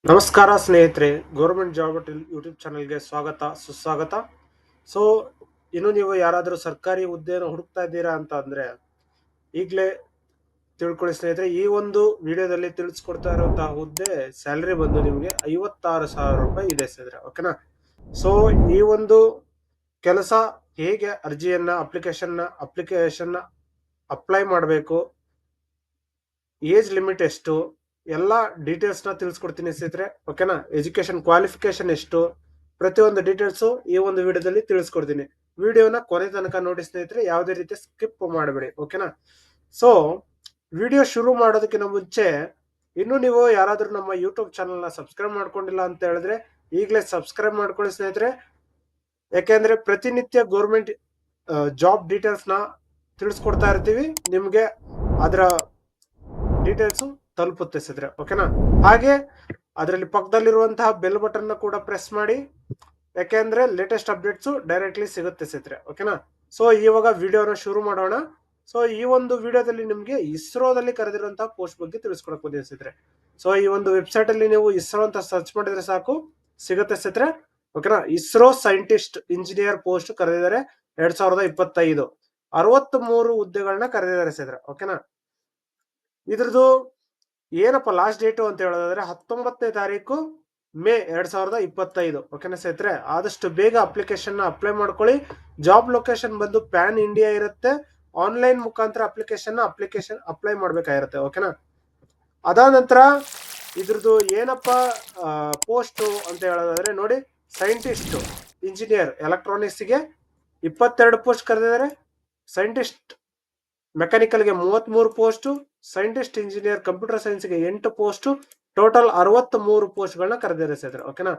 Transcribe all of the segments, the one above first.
ನಮಸ್ಕಾರ ಸ್ನೇಹಿತರೆ, government job YouTube ಚಾನಲ್ಗೆ ಸ್ವಾಗತ ಸುಸ್ವಾಗತ. ಸೊ ಇನ್ನು ನೀವು ಯಾರಾದರೂ ಸರ್ಕಾರಿ ಹುದ್ದೆಯನ್ನು ಹುಡುಕ್ತಾ ಇದ್ದೀರಾ ಅಂತ ಅಂದ್ರೆ ಈಗಲೇ ತಿಳ್ಕೊಳ್ಳಿ ಸ್ನೇಹಿತರೆ. ಈ ಒಂದು ವಿಡಿಯೋದಲ್ಲಿ ತಿಳಿಸ್ಕೊಡ್ತಾ ಇರುವಂತಹ ಹುದ್ದೆ ಸ್ಯಾಲರಿ ಬಂದು ನಿಮಗೆ 56,000 ರೂಪಾಯಿ ಇದೆ ಸ್ನೇಹಿತರೆ, ಓಕೆನಾ. ಸೊ ಈ ಒಂದು ಕೆಲಸ ಹೇಗೆ ಅರ್ಜಿಯನ್ನ ಅಪ್ಲಿಕೇಶನ್ ಅಪ್ಲೈ ಮಾಡಬೇಕು, ಏಜ್ ಲಿಮಿಟ್ ಎಷ್ಟು, ಎಲ್ಲ ಡೀಟೇಲ್ಸ್ ನ ತಿಳಿಸ್ಕೊಡ್ತೀನಿ ಸ್ನೇಹಿತರೆ, ಓಕೆನಾ. ಎಜುಕೇಶನ್ ಕ್ವಾಲಿಫಿಕೇಶನ್ ಎಷ್ಟು, ಪ್ರತಿಯೊಂದು ಡೀಟೇಲ್ಸ್ ಈ ಒಂದು ವಿಡಿಯೋದಲ್ಲಿ ತಿಳಿಸ್ಕೊಡ್ತೀನಿ. ವಿಡಿಯೋನ ಕೊನೆ ತನಕ ನೋಡಿ ಸ್ನೇಹಿತರೆ, ಯಾವುದೇ ರೀತಿ ಸ್ಕಿಪ್ ಮಾಡಬೇಡಿ, ಓಕೆನಾ. ಸೊ ವಿಡಿಯೋ ಶುರು ಮಾಡೋದಕ್ಕಿಂತ ಮುಂಚೆ ಇನ್ನು ನೀವು ಯಾರಾದ್ರೂ ನಮ್ಮ ಯೂಟ್ಯೂಬ್ ಚಾನಲ್ ನ ಸಬ್ಸ್ಕ್ರೈಬ್ ಮಾಡ್ಕೊಂಡಿಲ್ಲ ಅಂತ ಹೇಳಿದ್ರೆ ಈಗಲೇ ಸಬ್ಸ್ಕ್ರೈಬ್ ಮಾಡ್ಕೊಳ್ಳಿ ಸ್ನೇಹಿತರೆ. ಯಾಕೆಂದ್ರೆ ಪ್ರತಿನಿತ್ಯ ಗೌರ್ಮೆಂಟ್ ಜಾಬ್ ಡೀಟೇಲ್ಸ್ ನ ತಿಳಿಸ್ಕೊಡ್ತಾ ಇರ್ತೀವಿ ನಿಮ್ಗೆ, ಅದರ ಡೀಟೇಲ್ಸ್ ತಲುಪುತ್ತೆ ಸ್ನೇಹಿತರೆ, ಓಕೆನಾ. ಹಾಗೆ ಅದರಲ್ಲಿ ಪಕ್ಕದಲ್ಲಿರುವಂತಹ ಬೆಲ್ ಬಟನ್ ಕೂಡ ಪ್ರೆಸ್ ಮಾಡಿ, ಯಾಕೆಂದ್ರೆ ಲೇಟೆಸ್ಟ್ ಅಪ್ಡೇಟ್ಸ್ ಡೈರೆಕ್ಟ್ಲಿ ಸಿಗುತ್ತೆ ಸ್ನೇಹಿತರೆ, ಓಕೆನಾ. ಸೊ ಇವಾಗ ವಿಡಿಯೋನ ಶುರು ಮಾಡೋಣ. ಸೊ ಈ ಒಂದು ವಿಡಿಯೋದಲ್ಲಿ ನಿಮ್ಗೆ ಇಸ್ರೋದಲ್ಲಿ ಕರೆದಿರುವಂತಹ ಪೋಸ್ಟ್ ಬಗ್ಗೆ ತಿಳಿಸ್ಕೊಡಕ್ ಬಂದಿದೆ ಸ್ನೇಹಿತರೆ. ಸೊ ಈ ಒಂದು ವೆಬ್ಸೈಟ್ ಅಲ್ಲಿ ನೀವು ಇಸ್ರೋ ಅಂತ ಸರ್ಚ್ ಮಾಡಿದ್ರೆ ಸಾಕು, ಸಿಗುತ್ತೆ ಸ್ನೇಹಿತರೆ, ಓಕೆನಾ. ಇಸ್ರೋ ಸೈಂಟಿಸ್ಟ್ ಇಂಜಿನಿಯರ್ ಪೋಸ್ಟ್ ಕರೆದಿದ್ದಾರೆ 2025. 63 ಹುದ್ದೆಗಳನ್ನ ಕರೆದಿದ್ದಾರೆ ಸ್ನೇಹಿತರೆ, ಓಕೆನಾ. ಇದ್ರದ್ದು ಏನಪ್ಪ ಲಾಸ್ಟ್ ಡೇಟು ಅಂತ ಹೇಳೋದಾದ್ರೆ 19ನೇ ತಾರೀಕು ಮೇ 2025, ಓಕೆನಾ ಸ್ನೇಹಿತರೆ. ಆದಷ್ಟು ಬೇಗ ಅಪ್ಲಿಕೇಶನ್ ಅಪ್ಲೈ ಮಾಡ್ಕೊಳ್ಳಿ. ಜಾಬ್ ಲೊಕೇಶನ್ ಬಂದು ಪ್ಯಾನ್ ಇಂಡಿಯಾ ಇರುತ್ತೆ. ಆನ್ಲೈನ್ ಮುಖಾಂತರ ಅಪ್ಲಿಕೇಶನ್ ಅಪ್ಲೈ ಮಾಡ್ಬೇಕಾಗಿರುತ್ತೆ, ಓಕೆನಾ. ಅದಾದ ನಂತರ ಇದ್ರದ್ದು ಏನಪ್ಪ ಪೋಸ್ಟ್ ಅಂತ ಹೇಳೋದಾದ್ರೆ ನೋಡಿ, ಸೈಂಟಿಸ್ಟ್ ಇಂಜಿನಿಯರ್ ಎಲೆಕ್ಟ್ರಾನಿಕ್ಸ್ಗೆ 22 ಪೋಸ್ಟ್ ಕರೆದಿದ್ದಾರೆ. ಸೈಂಟಿಸ್ಟ್ ಮೆಕ್ಯಾನಿಕಲ್ಗೆ 33 ಪೋಸ್ಟ್, ಸೈಂಟಿಸ್ಟ್ ಇಂಜಿನಿಯರ್ ಕಂಪ್ಯೂಟರ್ ಸೈನ್ಸ್ಗೆ 8 ಪೋಸ್ಟ್, ಟೋಟಲ್ 63 ಪೋಸ್ಟ್ಗಳನ್ನ ಕರೆದಿದ್ದಾರೆ ಸ್ನೇಹಿತರೆ, ಓಕೆನಾ.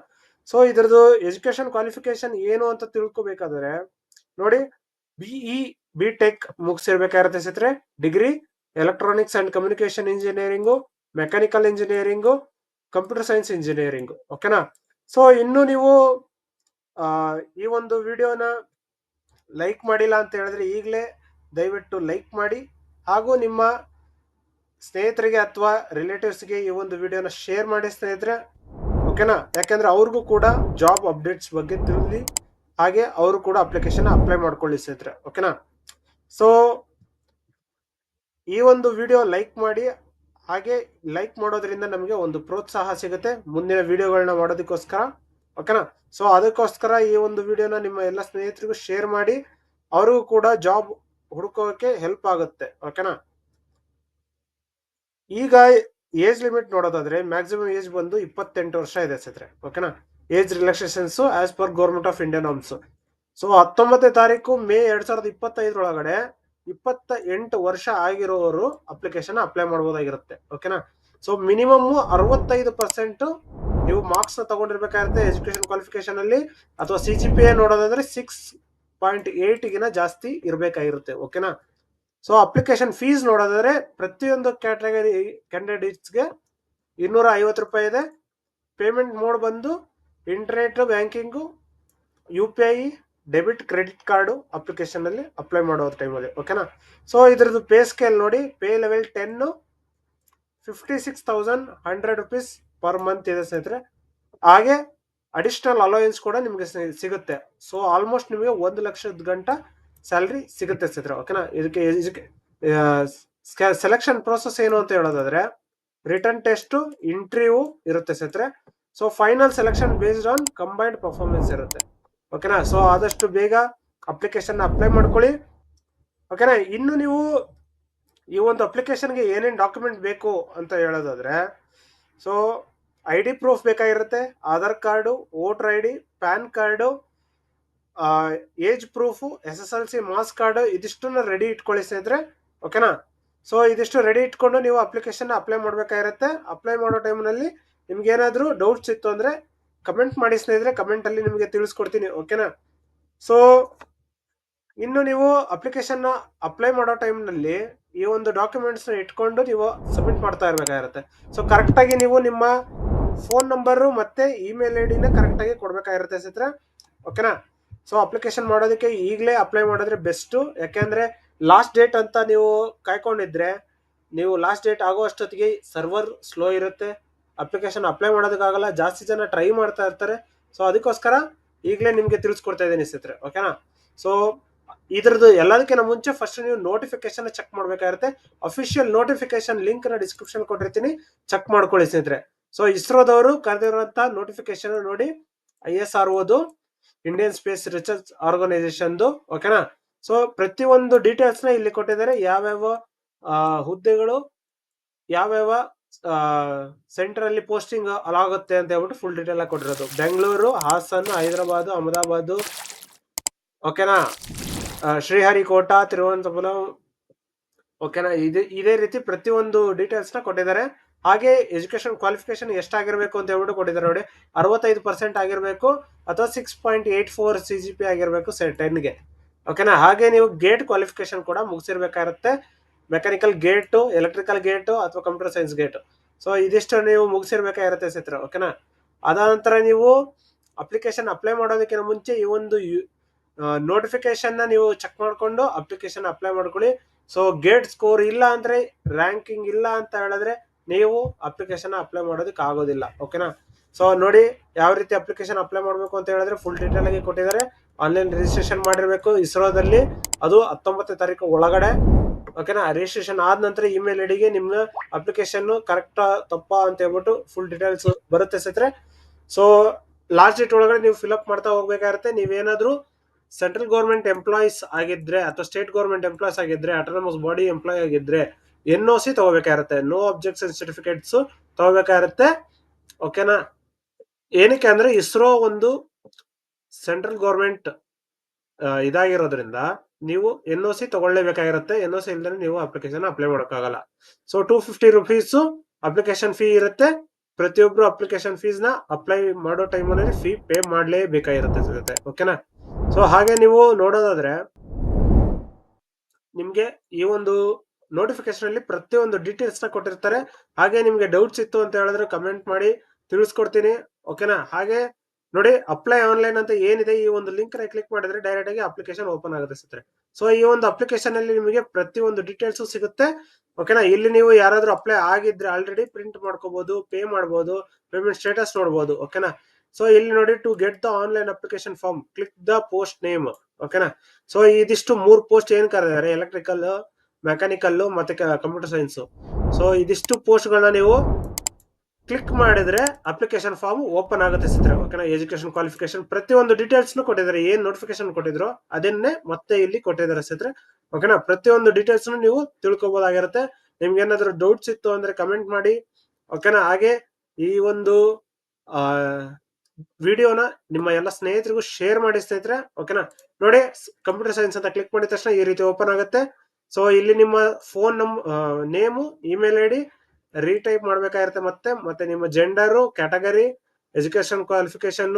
ಸೊ ಇದ್ರದ್ದು ಎಜುಕೇಶನ್ ಕ್ವಾಲಿಫಿಕೇಶನ್ ಏನು ಅಂತ ತಿಳ್ಕೊಬೇಕಾದ್ರೆ ನೋಡಿ, ಬಿ ಟೆಕ್ ಮುಗಿಸಿರ್ಬೇಕಾಗಿರುತ್ತೆ ಸ್ನೇಹಿತರೆ. Degree electronics and communication engineering, mechanical engineering, computer science engineering, ಓಕೆನಾ. ಸೊ ಇನ್ನು ನೀವು ಈ ಒಂದು ವಿಡಿಯೋನ ಲೈಕ್ ಮಾಡಿಲ್ಲ ಅಂತ ಹೇಳಿದ್ರೆ ಈಗಲೇ ದಯವಿಟ್ಟು ಲೈಕ್ ಮಾಡಿ, ಹಾಗೂ ನಿಮ್ಮ ಸ್ನೇಹಿತರಿಗೆ ಅಥವಾ ರಿಲೇಟಿವ್ಸ್ಗೆ ಈ ಒಂದು ವಿಡಿಯೋನ ಶೇರ್ ಮಾಡಿ ಸ್ನೇಹಿತರೆ, ಓಕೆನಾ. ಯಾಕೆಂದ್ರೆ ಅವ್ರಿಗೂ ಕೂಡ ಜಾಬ್ ಅಪ್ಡೇಟ್ಸ್ ಬಗ್ಗೆ ತಿಳಿಲಿ, ಹಾಗೆ ಅವರು ಕೂಡ ಅಪ್ಲಿಕೇಶನ್ ಅಪ್ಲೈ ಮಾಡ್ಕೊಳ್ಳಿ ಸ್ನೇಹಿತರೆ, ಓಕೆನಾ. ಸೊ ಈ ಒಂದು ವಿಡಿಯೋ ಲೈಕ್ ಮಾಡಿ, ಹಾಗೆ ಲೈಕ್ ಮಾಡೋದ್ರಿಂದ ನಮಗೆ ಒಂದು ಪ್ರೋತ್ಸಾಹ ಸಿಗುತ್ತೆ ಮುಂದಿನ ವಿಡಿಯೋಗಳನ್ನ ಮಾಡೋದಕ್ಕೋಸ್ಕರ, ಓಕೆನಾ. ಸೊ ಅದಕ್ಕೋಸ್ಕರ ಈ ಒಂದು ವಿಡಿಯೋನ ನಿಮ್ಮ ಎಲ್ಲ ಸ್ನೇಹಿತರಿಗೂ ಶೇರ್ ಮಾಡಿ, ಅವ್ರಿಗೂ ಕೂಡ ಜಾಬ್ ಹುಡುಕೋಕೆ ಹೆಲ್ಪ್ ಆಗುತ್ತೆ, ಓಕೆನಾ. ಈಗ ಏಜ್ ಲಿಮಿಟ್ ನೋಡೋದಾದ್ರೆ ಮ್ಯಾಕ್ಸಿಮಮ್ ಏಜ್ ಬಂದು 28 ವರ್ಷ ಇದೆ ಸ್ನೇಹಿತರೆ, ಓಕೆನಾ. Age relaxations as per government of India norms. So 19ನೇ ತಾರೀಕು ಮೇ 2025 28 ವರ್ಷ ಆಗಿರೋರು ಅಪ್ಲಿಕೇಶನ್ ಅಪ್ಲೈ ಮಾಡಬಹುದಾಗಿರುತ್ತೆ, ಓಕೆನಾ. ಸೊ ಮಿನಿಮಮ್ 65% ನೀವು ಮಾರ್ಕ್ಸ್ ನ ತಗೊಂಡಿರ್ಬೇಕಾಗಿರುತ್ತೆ ಎಜುಕೇಶನ್ ಕ್ವಾಲಿಫಿಕೇಶನ್ ಅಲ್ಲಿ, ಅಥವಾ CGPA ನೋಡೋದಾದ್ರೆ 6.8 ಗಿನ ಜಾಸ್ತಿ ಇರಬೇಕಾಗಿರುತ್ತೆ, ಓಕೆನಾ. ಸೊ ಅಪ್ಲಿಕೇಶನ್ ಫೀಸ್ ನೋಡೋದಾದ್ರೆ ಪ್ರತಿಯೊಂದು ಕ್ಯಾಟಗರಿ ಕ್ಯಾಂಡಿಡೇಟ್ಸ್ಗೆ 250 ರೂಪಾಯಿ ಇದೆ. ಪೇಮೆಂಟ್ ಮೋಡ್ ಬಂದು internet banking, UPI, debit, credit card application ಅಲ್ಲಿ ಅಪ್ಲೈ ಮಾಡೋ ಟೈಮಲ್ಲಿ, ಓಕೆನಾ. ಸೊ ಇದ್ರದ್ದು ಪೇ ಸ್ಕೇಲ್ ನೋಡಿ, pay level 10 56,100 rupees per month ಇದೆ ಸ್ನೇಹಿತರೆ. ಹಾಗೆ ಅಡಿಷನಲ್ ಅಲೋಯನ್ಸ್ ಕೂಡ ನಿಮಗೆ ಸಿಗುತ್ತೆ. ಸೊ ಆಲ್ಮೋಸ್ಟ್ ನಿಮಗೆ 1 ಲಕ್ಷದ ಗಂಟ ಸ್ಯಾಲ್ರಿ ಸಿಗುತ್ತೆ ಸ್ನೇಹಿತರೆ, ಓಕೆನಾ. ಇದಕ್ಕೆ ಸೆಲೆಕ್ಷನ್ ಪ್ರೋಸೆಸ್ ಏನು ಅಂತ ಹೇಳೋದಾದ್ರೆ ರಿಟರ್ನ್ ಟೆಸ್ಟ್, ಇಂಟರ್ವ್ಯೂ ಇರುತ್ತೆ ಸ್ನೇಹಿತರೆ. So final selection based on combined performance ಇರುತ್ತೆ, ಓಕೆನಾ. ಸೊ ಆದಷ್ಟು ಬೇಗ ಅಪ್ಲಿಕೇಶನ್ ಅಪ್ಲೈ ಮಾಡ್ಕೊಳ್ಳಿ, ಓಕೆನಾ. ಇನ್ನು ನೀವು ಈ ಒಂದು ಅಪ್ಲಿಕೇಶನ್ಗೆ ಏನೇನು ಡಾಕ್ಯುಮೆಂಟ್ ಬೇಕು ಅಂತ ಹೇಳೋದಾದ್ರೆ, ಸೊ ID ಪ್ರೂಫ್ ಬೇಕಾಗಿರುತ್ತೆ, Aadhaar card, voter ID, pan card, age proof, SSLC marks card, ಇದಿಷ್ಟನ್ನ ರೆಡಿ ಇಟ್ಕೊಳ್ಳಿ ಸ್ನೇಹಿತರೆ, ಓಕೆನಾ. ಸೊ ಇದಿಷ್ಟು ರೆಡಿ ಇಟ್ಕೊಂಡು ನೀವು ಅಪ್ಲಿಕೇಶನ್ ಅಪ್ಲೈ ಮಾಡಬೇಕಾಗಿರುತ್ತೆ. ಅಪ್ಲೈ ಮಾಡೋ ಟೈಮ್ನಲ್ಲಿ ನಿಮ್ಗೆ ಏನಾದರೂ ಡೌಟ್ಸ್ ಇತ್ತು ಅಂದ್ರೆ ಕಮೆಂಟ್ ಮಾಡಿ ಸ್ನೇಹಿತರೆ, ಕಮೆಂಟ್ ಅಲ್ಲಿ ನಿಮಗೆ ತಿಳಿಸ್ಕೊಡ್ತೀನಿ, ಓಕೆನಾ. ಸೊ ಇನ್ನು ನೀವು ಅಪ್ಲಿಕೇಶನ್ ಅಪ್ಲೈ ಮಾಡೋ ಟೈಮ್ನಲ್ಲಿ ಈ ಒಂದು ಡಾಕ್ಯುಮೆಂಟ್ಸ್ ಇಟ್ಕೊಂಡು ನೀವು ಸಬ್ಮಿಟ್ ಮಾಡ್ತಾ ಇರಬೇಕಾಗಿರುತ್ತೆ. ಸೊ ಕರೆಕ್ಟಾಗಿ ನೀವು ನಿಮ್ಮ ಫೋನ್ ನಂಬರು ಮತ್ತೆ ಇಮೇಲ್ ID ನ ಕರೆಕ್ಟಾಗಿ ಕೊಡಬೇಕಾಗಿರುತ್ತೆ ಸ್ನೇಹಿತರೆ, ಓಕೆನಾ. ಸೊ ಅಪ್ಲಿಕೇಶನ್ ಮಾಡೋದಕ್ಕೆ ಈಗಲೇ ಅಪ್ಲೈ ಮಾಡಿದ್ರೆ ಬೆಸ್ಟು. ಯಾಕೆಂದ್ರೆ ಲಾಸ್ಟ್ ಡೇಟ್ ಅಂತ ನೀವು ಕಾಯ್ಕೊಂಡಿದ್ರೆ ನೀವು ಲಾಸ್ಟ್ ಡೇಟ್ ಆಗೋ ಅಷ್ಟೊತ್ತಿಗೆ ಸರ್ವರ್ ಸ್ಲೋ ಇರುತ್ತೆ, ಅಪ್ಲಿಕೇಶನ್ ಅಪ್ಲೈ ಮಾಡೋದಕ್ಕಾಗಲ್ಲ, ಜಾಸ್ತಿ ಜನ ಟ್ರೈ ಮಾಡ್ತಾ ಇರ್ತಾರೆ. ಸೊ ಅದಕ್ಕೋಸ್ಕರ ಈಗಲೇ ನಿಮ್ಗೆ ತಿಳಿಸ್ಕೊಡ್ತಾ ಇದ್ದೀನಿ ಸ್ನೇಹಿತರೆ, ಓಕೆನಾ. ಸೊ ಇದ್ರದ್ದು ಎಲ್ಲದಕ್ಕಿಂತ ಮುಂಚೆ ಫಸ್ಟ್ ನೀವು ನೋಟಿಫಿಕೇಶನ್ ಚೆಕ್ ಮಾಡ್ಬೇಕಾಗಿರುತ್ತೆ. ಅಫಿಷಿಯಲ್ ನೋಟಿಫಿಕೇಶನ್ ಲಿಂಕ್ ನ ಡಿಸ್ಕ್ರಿಪ್ಷನ್ ಕೊಟ್ಟಿರ್ತೀನಿ, ಚೆಕ್ ಮಾಡ್ಕೊಳ್ಳಿ ಸ್ನೇಹಿತರೆ. ಸೊ ಇಸ್ರೋದವರು ಕರೆದಿರುವಂತ ನೋಟಿಫಿಕೇಶನ್ ನೋಡಿ, ISRO Indian space research organisation, ಓಕೆನಾ. ಸೊ ಪ್ರತಿಯೊಂದು ಡೀಟೇಲ್ಸ್ ನ ಇಲ್ಲಿ ಕೊಟ್ಟಿದ್ದಾರೆ, ಯಾವ್ಯಾವ ಹುದ್ದೆಗಳು, ಯಾವ್ಯಾವ ಸೆಂಟರ್ ಅಲ್ಲಿ ಪೋಸ್ಟಿಂಗ್ ಅಲಾಗುತ್ತೆ ಅಂತ ಹೇಳ್ಬಿಟ್ಟು ಫುಲ್ ಡೀಟೇಲ್ ಆಗಿ ಕೊಟ್ಟಿರೋದು. ಬೆಂಗಳೂರು, ಹಾಸನ್, ಹೈದರಾಬಾದ್, ಅಹಮದಾಬಾದ್, ಓಕೆನಾ, ಶ್ರೀಹರಿಕೋಟಾ, ತಿರುವನಂತಪುರಂ, ಓಕೆನಾ. ಇದೇ ರೀತಿ ಪ್ರತಿಯೊಂದು ಡೀಟೇಲ್ಸ್ ನ ಕೊಟ್ಟಿದ್ದಾರೆ. ಹಾಗೆ ಎಜುಕೇಶನ್ ಕ್ವಾಲಿಫಿಕೇಶನ್ ಎಷ್ಟಾಗಿರ್ಬೇಕು ಅಂತ ಹೇಳ್ಬಿಟ್ಟು ಕೊಟ್ಟಿದ್ದಾರೆ ನೋಡಿ. 65% ಆಗಿರ್ಬೇಕು ಅಥವಾ 6.84 CGP ಆಗಿರ್ಬೇಕು 10ಗೆ, ಓಕೆನಾ. ಹಾಗೆ ನೀವು ಗೇಟ್ ಕ್ವಾಲಿಫಿಕೇಶನ್ ಕೂಡ ಮುಗಿಸಿರ್ಬೇಕಾಗಿರುತ್ತೆ. ಮೆಕ್ಯಾನಿಕಲ್ ಗೇಟ್, ಎಲೆಕ್ಟ್ರಿಕಲ್ ಗೇಟ್ ಅಥವಾ ಕಂಪ್ಯೂಟರ್ ಸೈನ್ಸ್ ಗೇಟ್. ಸೊ ಇದಿಷ್ಟು ನೀವು ಮುಗಿಸಿರ್ಬೇಕಾಗಿರುತ್ತೆ ಸ್ನೇಹಿತರೆ, ಓಕೆನಾ. ಅದಾದ ನಂತರ ನೀವು ಅಪ್ಲಿಕೇಶನ್ ಅಪ್ಲೈ ಮಾಡೋದಕ್ಕಿಂತ ಮುಂಚೆ ಈ ಒಂದು ನೋಟಿಫಿಕೇಶನ್ ನ ನೀವು ಚೆಕ್ ಮಾಡ್ಕೊಂಡು ಅಪ್ಲಿಕೇಶನ್ ಅಪ್ಲೈ ಮಾಡ್ಕೊಳ್ಳಿ. ಸೊ ಗೇಟ್ ಸ್ಕೋರ್ ಇಲ್ಲ ಅಂದ್ರೆ, ರ್ಯಾಂಕಿಂಗ್ ಇಲ್ಲ ಅಂತ ಹೇಳಿದ್ರೆ ನೀವು ಅಪ್ಲಿಕೇಶನ್ ಅಪ್ಲೈ ಮಾಡೋದಕ್ಕೆ ಆಗೋದಿಲ್ಲ, ಓಕೆನಾ. ಸೊ ನೋಡಿ ಯಾವ ರೀತಿ ಅಪ್ಲಿಕೇಶನ್ ಅಪ್ಲೈ ಮಾಡಬೇಕು ಅಂತ ಹೇಳಿದ್ರೆ ಫುಲ್ ಡೀಟೇಲ್ ಆಗಿ ಕೊಟ್ಟಿದ್ದಾರೆ. ಆನ್ಲೈನ್ ರಿಜಿಸ್ಟ್ರೇಷನ್ ಮಾಡಿರ್ಬೇಕು ಇಸ್ರೋದಲ್ಲಿ, ಅದು 19ನೇ ತಾರೀಕು ಒಳಗಡೆ, ಓಕೆನಾ. ರಿಜಿಸ್ಟ್ರೇಷನ್ ಆದ ನಂತರ ಇಮೇಲ್ ಐಡಿಗೆ ನಿಮ್ಮ ಅಪ್ಲಿಕೇಶನ್ ಕರೆಕ್ಟಾ ತಪ್ಪಾ ಅಂತ ಹೇಳ್ಬಿಟ್ಟು ಫುಲ್ ಡೀಟೇಲ್ಸ್ ಬರುತ್ತೆ ಸ್ನೇಹಿತರೆ. ಸೊ ಲಾಸ್ಟ್ ಡೇಟ್ ಒಳಗಡೆ ನೀವು ಫಿಲ್ಅಪ್ ಮಾಡ್ತಾ ಹೋಗ್ಬೇಕಾಗಿರುತ್ತೆ. ನೀವೇನಾದ್ರೂ ಸೆಂಟ್ರಲ್ ಗೌರ್ಮೆಂಟ್ ಎಂಪ್ಲಾಯೀಸ್ ಆಗಿದ್ರೆ ಅಥವಾ ಸ್ಟೇಟ್ ಗೌರ್ಮೆಂಟ್ ಎಂಪ್ಲಾಯೀಸ್ ಆಗಿದ್ರೆ, ಆಟೋನಮಸ್ ಬಾಡಿ ಎಂಪ್ಲಾಯ್ ಆಗಿದ್ರೆ NOC ತಗೋಬೇಕಾಗಿರುತ್ತೆ, ನೋ ಅಬ್ಜೆಕ್ಷನ್ ಸರ್ಟಿಫಿಕೇಟ್ಸ್ ತಗೋಬೇಕಾಗಿರುತ್ತೆ, ಓಕೆನಾ. ಏನಕ್ಕೆ ಅಂದ್ರೆ ಇಸ್ರೋ ಒಂದು ಸೆಂಟ್ರಲ್ ಗೌರ್ಮೆಂಟ್ ಇದಾಗಿರೋದ್ರಿಂದ ನೀವು NOC ತಗೊಳ್ಳೇಬೇಕಾಗಿರುತ್ತೆ. NOC ಇಲ್ದ್ರೆ ನೀವು ಅಪ್ಲಿಕೇಶನ್ ಅಪ್ಲೈ ಮಾಡೋಕ್ಕಾಗಲ್ಲ. ಸೊ 250 ರುಪೀಸ್ ಅಪ್ಲಿಕೇಶನ್ ಫೀ ಇರುತ್ತೆ. ಪ್ರತಿಯೊಬ್ರು ಅಪ್ಲಿಕೇಶನ್ ಫೀಸ್ ನ ಅಪ್ಲೈ ಮಾಡೋ ಟೈಮಲ್ಲಿ ಫೀ ಪೇ ಮಾಡಲೇಬೇಕಾಗಿರುತ್ತೆ, ಓಕೆನಾ. ಸೊ ಹಾಗೆ ನೀವು ನೋಡೋದಾದ್ರೆ ನಿಮ್ಗೆ ಈ ಒಂದು ನೋಟಿಫಿಕೇಶನ್ ಅಲ್ಲಿ ಪ್ರತಿಯೊಂದು ಡೀಟೇಲ್ಸ್ ನ ಕೊಟ್ಟಿರ್ತಾರೆ. ಹಾಗೆ ನಿಮ್ಗೆ ಡೌಟ್ಸ್ ಇತ್ತು ಅಂತ ಹೇಳಿದ್ರೆ ಕಮೆಂಟ್ ಮಾಡಿ ತಿಳಿಸ್ಕೊಡ್ತೀನಿ, ಓಕೆನಾ. ಹಾಗೆ ನೋಡಿ ಅಪ್ಲೈ ಆನ್ಲೈನ್ ಅಂತ ಏನಿದೆ, ಈ ಒಂದು ಲಿಂಕ್ ನ ಕ್ಲಿಕ್ ಮಾಡಿದ್ರೆ ಡೈರೆಕ್ಟ್ ಆಗಿ ಅಪ್ಲಿಕೇಶನ್ ಓಪನ್ ಆಗುತ್ತೆ ಸ್ನೇಹಿತರೆ. ಸೊ ಈ ಒಂದು ಅಪ್ಲಿಕೇಶನ್ ಅಲ್ಲಿ ನಿಮಗೆ ಪ್ರತಿಯೊಂದು ಡೀಟೇಲ್ಸ್ ಸಿಗುತ್ತೆ, ಓಕೆನಾ. ಇಲ್ಲಿ ನೀವು ಯಾರಾದ್ರೂ ಅಪ್ಲೈ ಆಗಿದ್ರೆ ಆಲ್ರೆಡಿ ಪ್ರಿಂಟ್ ಮಾಡ್ಕೋಬಹುದು, ಪೇ ಮಾಡಬಹುದು, ಪೇಮೆಂಟ್ ಸ್ಟೇಟಸ್ ನೋಡಬಹುದು, ಓಕೆನಾ. ಸೊ ಇಲ್ಲಿ ನೋಡಿ, to get the online application form click the post name, ಓಕೆನಾ. ಸೊ ಇದಿಷ್ಟು 3 ಪೋಸ್ಟ್ ಏನ್ ಕರೆದಿದ್ದಾರೆ, ಎಲೆಕ್ಟ್ರಿಕಲ್, ಮೆಕ್ಯಾನಿಕಲ್ ಮತ್ತೆ ಕಂಪ್ಯೂಟರ್ ಸೈನ್ಸ್. ಸೊ ಇದಿಷ್ಟು ಪೋಸ್ಟ್ ಗಳನ್ನ ನೀವು ಕ್ಲಿಕ್ ಮಾಡಿದ್ರೆ ಅಪ್ಲಿಕೇಶನ್ ಫಾರ್ಮ್ ಓಪನ್ ಆಗುತ್ತೆ ಸ್ನೇಹಿತರೆ, ಓಕೆನಾ. ಎಜುಕೇಶನ್ ಕ್ವಾಲಿಫಿಕೇಶನ್ ಪ್ರತಿಯೊಂದು ಡೀಟೇಲ್ಸ್ ಕೊಟ್ಟಿದ್ದಾರೆ, ಏನ್ ನೋಟಿಫಿಕೇಶನ್ ಕೊಟ್ಟಿದ್ರು ಅದನ್ನೇ ಮತ್ತೆ ಇಲ್ಲಿ ಕೊಟ್ಟಿದ್ದಾರೆ ಸ್ನೇಹಿತರೆ, ಓಕೆನಾ. ಪ್ರತಿಯೊಂದು ಡೀಟೇಲ್ಸ್ ನೀವು ತಿಳ್ಕೊಬಹುದಾಗಿರುತ್ತೆ. ನಿಮ್ಗೆ ಏನಾದ್ರು ಡೌಟ್ಸ್ ಇತ್ತು ಅಂದ್ರೆ ಕಮೆಂಟ್ ಮಾಡಿ, ಓಕೆನಾ. ಹಾಗೆ ಈ ಒಂದು ವಿಡಿಯೋನ ನಿಮ್ಮ ಎಲ್ಲ ಸ್ನೇಹಿತರಿಗೂ ಶೇರ್ ಮಾಡಿ ಸ್ನೇಹಿತರೆ, ಓಕೆನಾ. ನೋಡಿ ಕಂಪ್ಯೂಟರ್ ಸೈನ್ಸ್ ಅಂತ ಕ್ಲಿಕ್ ಮಾಡಿದ ತಕ್ಷಣ ಈ ರೀತಿ ಓಪನ್ ಆಗುತ್ತೆ. ಸೊ ಇಲ್ಲಿ ನಿಮ್ಮ phone name, email ID retype ಮಾಡ್ಬೇಕಾಗಿರುತ್ತೆ, ಮತ್ತೆ ನಿಮ್ಮ ಜೆಂಡರು, ಕ್ಯಾಟಗರಿ, ಎಜುಕೇಶನ್ ಕ್ವಾಲಿಫಿಕೇಶನ್,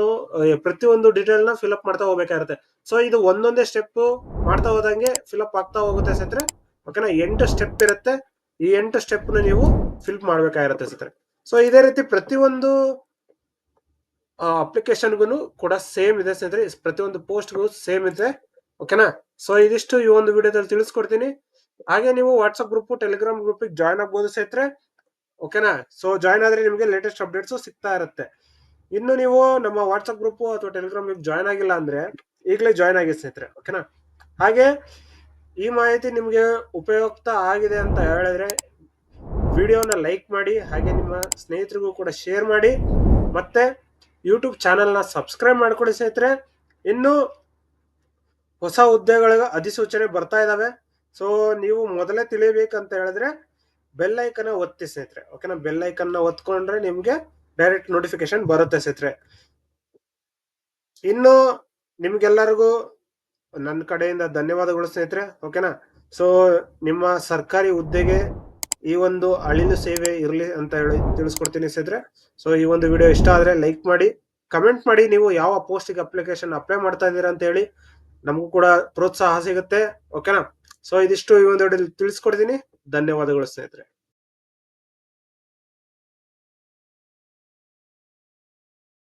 ಪ್ರತಿಯೊಂದು ಡೀಟೇಲ್ ನ ಫಿಲ್ಅಪ್ ಮಾಡ್ತಾ ಹೋಗ್ಬೇಕಾಗಿರುತ್ತೆ. ಸೊ ಇದು ಒಂದೊಂದೇ ಸ್ಟೆಪ್ ಮಾಡ್ತಾ ಹೋದಂಗೆ ಫಿಲ್ಅಪ್ ಆಗ್ತಾ ಹೋಗುತ್ತೆ ಸ್ನೇಹಿತರೆ, ಓಕೆನಾ. 8 ಸ್ಟೆಪ್ ಇರುತ್ತೆ, ಈ 8 ಸ್ಟೆಪ್ ನ ನೀವು ಫಿಲ್ ಮಾಡ್ಬೇಕಾಗಿರುತ್ತೆ ಸ್ನೇಹಿತರೆ. ಸೊ ಇದೇ ರೀತಿ ಪ್ರತಿಯೊಂದು ಅಪ್ಲಿಕೇಶನ್ಗೂ ಕೂಡ ಸೇಮ್ ಇದೆ ಸ್ನೇಹಿತರೆ, ಪ್ರತಿಯೊಂದು ಪೋಸ್ಟ್ಗೂ ಸೇಮ್ ಇದೆ, ಓಕೆನಾ. ಸೊ ಇದಿಷ್ಟು ಈ ಒಂದು ವಿಡಿಯೋದಲ್ಲಿ ತಿಳಿಸ್ಕೊಡ್ತೀನಿ. ಹಾಗೆ ನೀವು WhatsApp group, Telegram group join ಆಗ್ಬೋದು ಸ್ನೇಹಿತರೆ, ಓಕೆನಾ. ಸೊ ಜಾಯ್ನ್ ಆದ್ರೆ ನಿಮಗೆ ಲೇಟೆಸ್ಟ್ ಅಪ್ಡೇಟ್ಸ್ ಸಿಗ್ತಾ ಇರುತ್ತೆ. ಇನ್ನು ನೀವು ನಮ್ಮ ವಾಟ್ಸ್ಆಪ್ ಗ್ರೂಪ್ ಅಥವಾ ಟೆಲಿಗ್ರಾಮ್ ಗ್ರೂಪ್ ಜಾಯ್ನ್ ಆಗಿಲ್ಲ ಅಂದ್ರೆ ಈಗಲೇ ಜಾಯ್ನ್ ಆಗಿ ಸ್ನೇಹಿತರೆ, ಓಕೆನಾ. ಹಾಗೆ ಈ ಮಾಹಿತಿ ನಿಮ್ಗೆ ಉಪಯುಕ್ತ ಆಗಿದೆ ಅಂತ ಹೇಳಿದ್ರೆ ವಿಡಿಯೋನ ಲೈಕ್ ಮಾಡಿ, ಹಾಗೆ ನಿಮ್ಮ ಸ್ನೇಹಿತರಿಗೂ ಕೂಡ ಶೇರ್ ಮಾಡಿ, ಮತ್ತೆ ಯೂಟ್ಯೂಬ್ ಚಾನೆಲ್ನ ಸಬ್ಸ್ಕ್ರೈಬ್ ಮಾಡ್ಕೊಳ್ಳಿ ಸ್ನೇಹಿತರೆ. ಇನ್ನು ಹೊಸ ಹುದ್ದೆಗಳ ಅಧಿಸೂಚನೆ ಬರ್ತಾ ಇದಾವೆ. ಸೊ ನೀವು ಮೊದಲೇ ತಿಳಿಯಬೇಕಂತ ಹೇಳಿದ್ರೆ ಬೆಲ್ ಐಕನ್ ಒತ್ತಿ ಸ್ನೇಹಿತರೆ, ಓಕೆನಾ. ಬೆಲ್ ಐಕನ್ ಒತ್ಕೊಂಡ್ರೆ ನಿಮ್ಗೆ ಡೈರೆಕ್ಟ್ ನೋಟಿಫಿಕೇಶನ್ ಬರುತ್ತೆ ಸ್ನೇಹಿತರೆ. ಇನ್ನು ನಿಮ್ಗೆಲ್ಲರಿಗೂ ನನ್ನ ಕಡೆಯಿಂದ ಧನ್ಯವಾದಗಳು ಸ್ನೇಹಿತರೆ, ಓಕೆನಾ. ಸೊ ನಿಮ್ಮ ಸರ್ಕಾರಿ ಹುದ್ದೆಗೆ ಈ ಒಂದು ಅಳಿಲು ಸೇವೆ ಇರಲಿ ಅಂತ ಹೇಳಿ ತಿಳಿಸ್ಕೊಡ್ತೀನಿ ಸ್ನೇಹಿತರೆ. ಸೊ ಈ ಒಂದು ವಿಡಿಯೋ ಇಷ್ಟ ಆದ್ರೆ ಲೈಕ್ ಮಾಡಿ, ಕಮೆಂಟ್ ಮಾಡಿ ನೀವು ಯಾವ ಪೋಸ್ಟಿಗೆ ಅಪ್ಲಿಕೇಶನ್ ಅಪ್ಲೈ ಮಾಡ್ತಾ ಇದ್ದೀರಾ ಅಂತ ಹೇಳಿ, ನಮಗೂ ಕೂಡ ಪ್ರೋತ್ಸಾಹ ಸಿಗುತ್ತೆ, ಓಕೆನಾ. ಸೊ ಇದಿಷ್ಟು ಈ ಒಂದು ವಿಡಿಯೋ ತಿಳಿಸ್ಕೊಡ್ತೀನಿ. ಧನ್ಯವಾದಗಳು ಸ್ನೇಹಿತರೆ.